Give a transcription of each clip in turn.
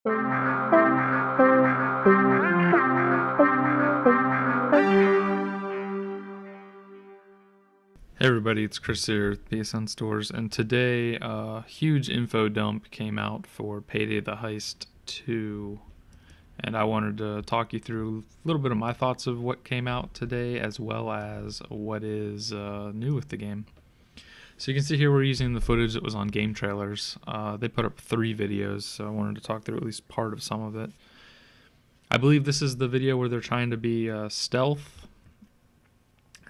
Hey everybody, it's Chris here with PSNStores, and today a huge info dump came out for Payday the Heist 2, and I wanted to talk you through a little bit of my thoughts of what came out today, as well as what is new with the game. So you can see here we're using the footage that was on Game Trailers. They put up 3 videos, so I wanted to talk through at least part of some of it. I believe this is the video where they're trying to be stealth.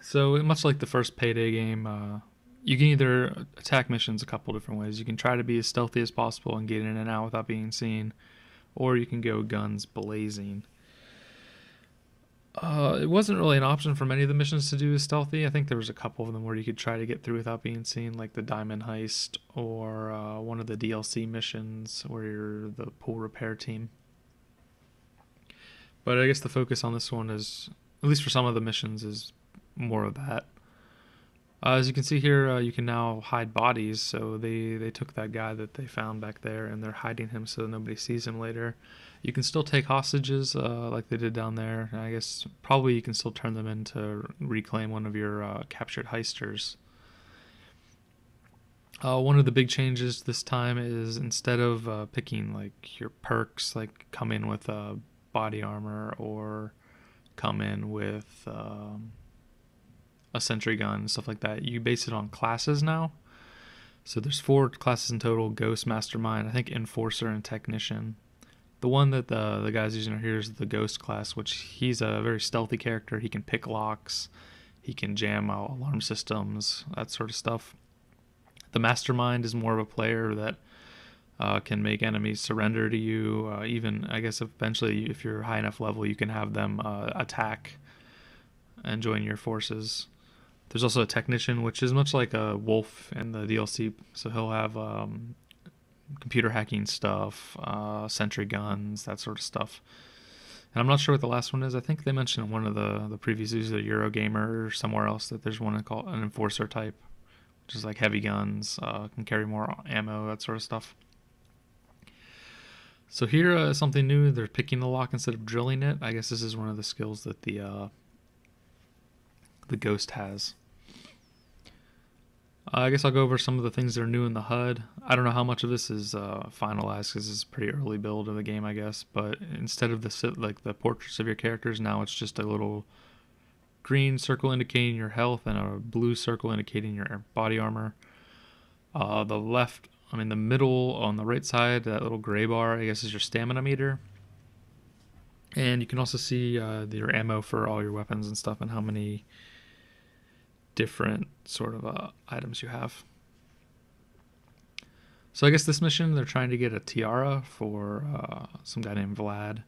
So much like the first Payday game, you can either attack missions a couple different ways. You can try to be as stealthy as possible and get in and out without being seen, or you can go guns blazing. It wasn't really an option for many of the missions to do stealthy. I think there was a couple of them where you could try to get through without being seen, like the Diamond Heist or one of the DLC missions where you're the pool repair team. But I guess the focus on this one is, at least for some of the missions, is more of that. As you can see here, you can now hide bodies, so they took that guy that they found back there and they're hiding him so nobody sees him later. You can still take hostages like they did down there, and I guess probably you can still turn them in to reclaim one of your captured heisters. One of the big changes this time is instead of picking like your perks, like come in with body armor or come in with a sentry gun and stuff like that, you base it on classes now. So there's 4 classes in total: Ghost, Mastermind, I think Enforcer, and Technician. The one that the guy's using here is the Ghost class, which he's a very stealthy character. He can pick locks, he can jam alarm systems, that sort of stuff. The Mastermind is more of a player that can make enemies surrender to you. Even, I guess, eventually, if you're high enough level, you can have them attack and join your forces. There's also a Technician, which is much like a Wolf in the DLC. So he'll have computer hacking stuff, sentry guns, that sort of stuff. And I'm not sure what the last one is. I think they mentioned in one of the previews, either Eurogamer or somewhere else, that there's one called an Enforcer type, which is like heavy guns, can carry more ammo, that sort of stuff. So here is something new. They're picking the lock instead of drilling it. I guess this is one of the skills that the Ghost has. I guess I'll go over some of the things that are new in the HUD. I don't know how much of this is finalized because it's a pretty early build of the game, I guess. But instead of the portraits of your characters, now it's just a little green circle indicating your health and a blue circle indicating your body armor. The middle on the right side, that little gray bar, I guess, is your stamina meter. And you can also see your ammo for all your weapons and stuff, and how many different sort of items you have. So I guess this mission, they're trying to get a tiara for some guy named Vlad.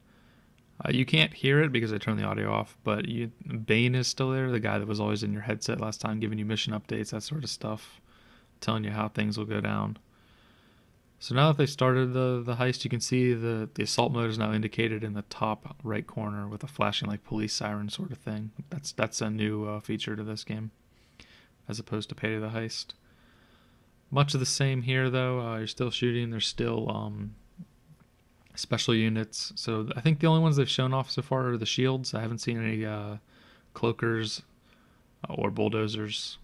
You can't hear it because I turned the audio off, but Bane is still there, the guy that was always in your headset last time, giving you mission updates, that sort of stuff, telling you how things will go down. So now that they've started the heist, you can see the assault mode is now indicated in the top right corner with a flashing like police siren sort of thing. That's a new feature to this game, as opposed to Payday the Heist. Much of the same here, though. You're still shooting. There's still special units. So I think the only ones they've shown off so far are the shields. I haven't seen any cloakers or bulldozers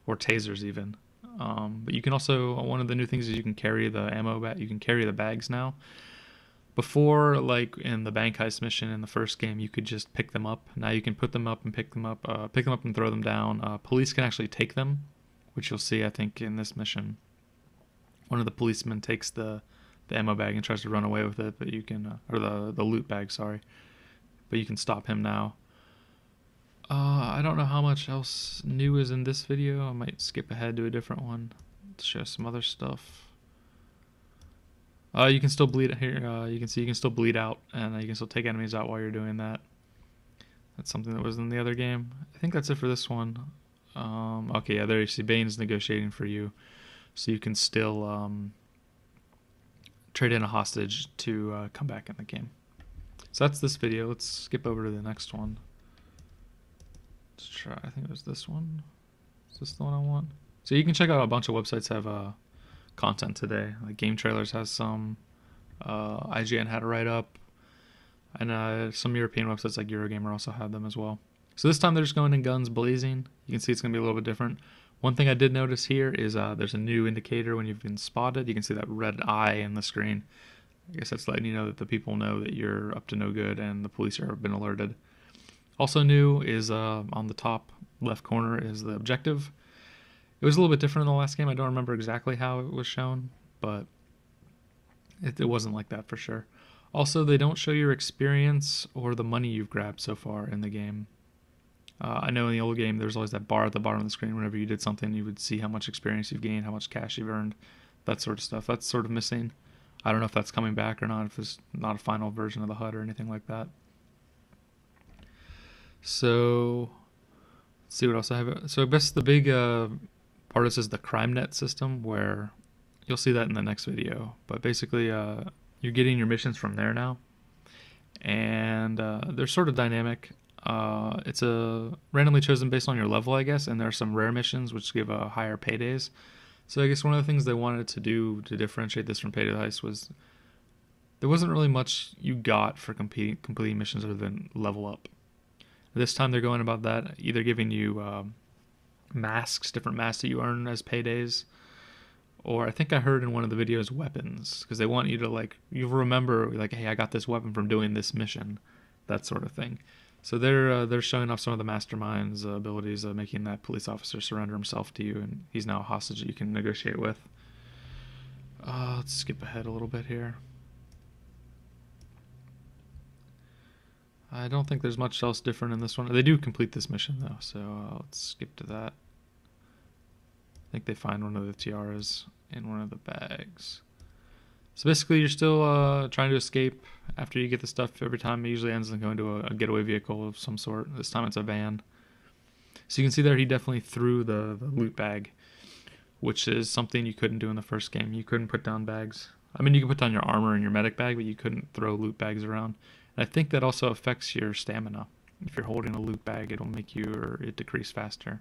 or tasers even. But you can also, one of the new things is you can carry the ammo bag. You can carry the bags now. Before, like in the bank heist mission in the first game, you could just pick them up. Now you can put them up and pick them up and throw them down. Police can actually take them, which you'll see, I think, in this mission. One of the policemen takes the ammo bag and tries to run away with it, but you can, or the loot bag, sorry. But you can stop him now. I don't know how much else new is in this video. I might skip ahead to a different one to show some other stuff. You can still bleed here. You can see you can still bleed out, and you can still take enemies out while you're doing that. That's something that was in the other game. I think that's it for this one. Okay, yeah, there you see Bane's negotiating for you, so you can still trade in a hostage to come back in the game. So that's this video. Let's skip over to the next one. Let's try, I think it was this one. Is this the one I want? So you can check out a bunch of websites that have content today. Like Game Trailers has some. IGN had a write-up, and some European websites like Eurogamer also had them as well. So this time they're just going in guns blazing. You can see it's going to be a little bit different. One thing I did notice here is there's a new indicator when you've been spotted. You can see that red eye in the screen. I guess that's letting you know that the people know that you're up to no good and the police have been alerted. Also new is on the top left corner is the objective. It was a little bit different in the last game. I don't remember exactly how it was shown, but it wasn't like that for sure. Also, they don't show your experience or the money you've grabbed so far in the game. I know in the old game there's always that bar at the bottom of the screen. Whenever you did something, you would see how much experience you've gained, how much cash you've earned, that sort of stuff. That's sort of missing. I don't know if that's coming back or not, if it's not a final version of the HUD or anything like that. So, let's see what else I have. So I guess the big part of this is the CrimeNet system, where you'll see that in the next video. But basically, you're getting your missions from there now. And they're sort of dynamic. It's randomly chosen based on your level, I guess, and there are some rare missions which give higher paydays. So I guess one of the things they wanted to do to differentiate this from Payday Heist was there wasn't really much you got for completing missions other than level up. This time they're going about that, either giving you masks, different masks that you earn as paydays, or I think I heard in one of the videos weapons, because they want you to you remember hey, I got this weapon from doing this mission, that sort of thing. So they're showing off some of the mastermind's abilities of making that police officer surrender himself to you, and he's now a hostage that you can negotiate with. Let's skip ahead a little bit here. I don't think there's much else different in this one. They do complete this mission though, so let's skip to that. I think they find one of the tiaras in one of the bags. So basically you're still trying to escape after you get the stuff. Every time it usually ends in going to a getaway vehicle of some sort. This time it's a van. So you can see there he definitely threw the loot bag, which is something you couldn't do in the first game. You couldn't put down bags. I mean, you can put down your armor and your medic bag, but you couldn't throw loot bags around. And I think that also affects your stamina. If you're holding a loot bag, it'll make it decrease faster.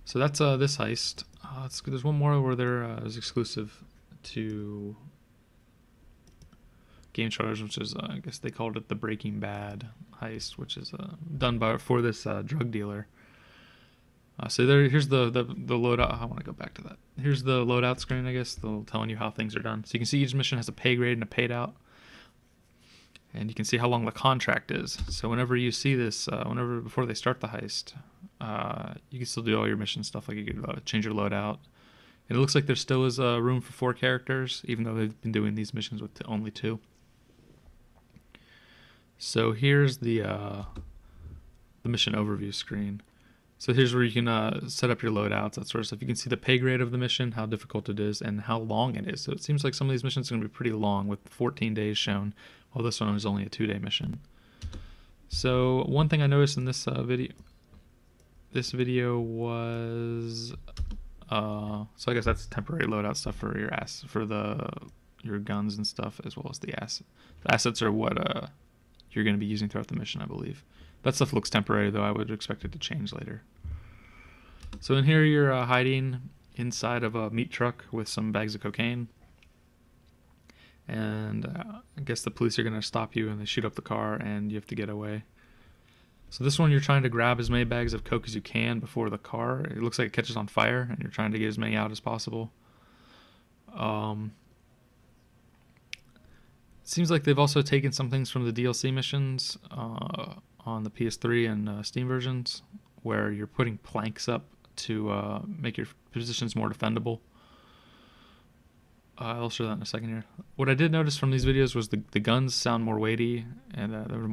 So that's this heist. There's one more where there is exclusive to game trailers, which is I guess they called it the Breaking Bad heist, which is done for this drug dealer. So here's the loadout. I want to go back to that. Here's the loadout screen, I guess, telling you how things are done. So you can see each mission has a pay grade and a paid out. And you can see how long the contract is. So whenever you see this, before they start the heist, you can still do all your mission stuff. Like you could change your loadout. And it looks like there still is room for 4 characters, even though they've been doing these missions with only 2. So here's the mission overview screen. So here's where you can set up your loadouts, that sort of stuff. You can see the pay grade of the mission, how difficult it is, and how long it is. So it seems like some of these missions are going to be pretty long, with 14 days shown, while this one is only a 2-day mission. So one thing I noticed in this video was, so I guess that's temporary loadout stuff for your guns and stuff, as well as the assets. The assets are what you're going to be using throughout the mission, I believe. That stuff looks temporary, though I would expect it to change later. So in here you're hiding inside of a meat truck with some bags of cocaine. And I guess the police are going to stop you and they shoot up the car and you have to get away. So this one you're trying to grab as many bags of coke as you can before the car. It looks like it catches on fire and you're trying to get as many out as possible. Seems like they've also taken some things from the DLC missions on the PS3 and Steam versions, where you're putting planks up to make your positions more defendable. I'll show that in a second here. What I did notice from these videos was the guns sound more weighty, and they were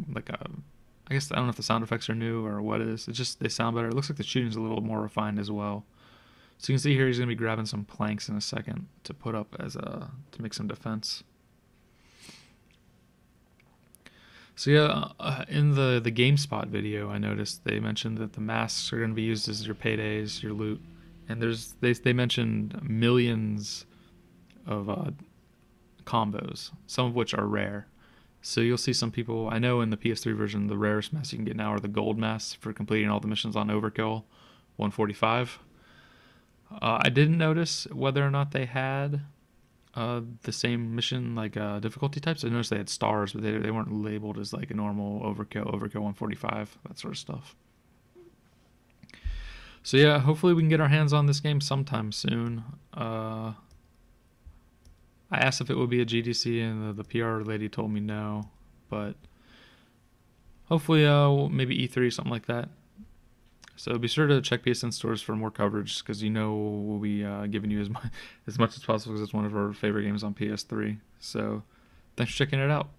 I guess I don't know if the sound effects are new or what it is. It's just they sound better. It looks like the shooting's a little more refined as well. So you can see here he's going to be grabbing some planks in a second to put up to make some defense. So yeah, in the GameSpot video, I noticed they mentioned that the masks are going to be used as your paydays, your loot, and they mentioned millions of combos, some of which are rare. So you'll see some people, I know in the PS3 version, the rarest masks you can get now are the gold masks for completing all the missions on Overkill 145. I didn't notice whether or not they had the same mission like difficulty types. I noticed they had stars, but they weren't labeled as like a normal overkill 145, that sort of stuff. So yeah, hopefully we can get our hands on this game sometime soon. I asked if it would be a GDC, and the PR lady told me no, but hopefully maybe E3, something like that. So be sure to check PSNStores for more coverage, because we'll be giving you as much as possible, because it's one of our favorite games on PS3. So thanks for checking it out.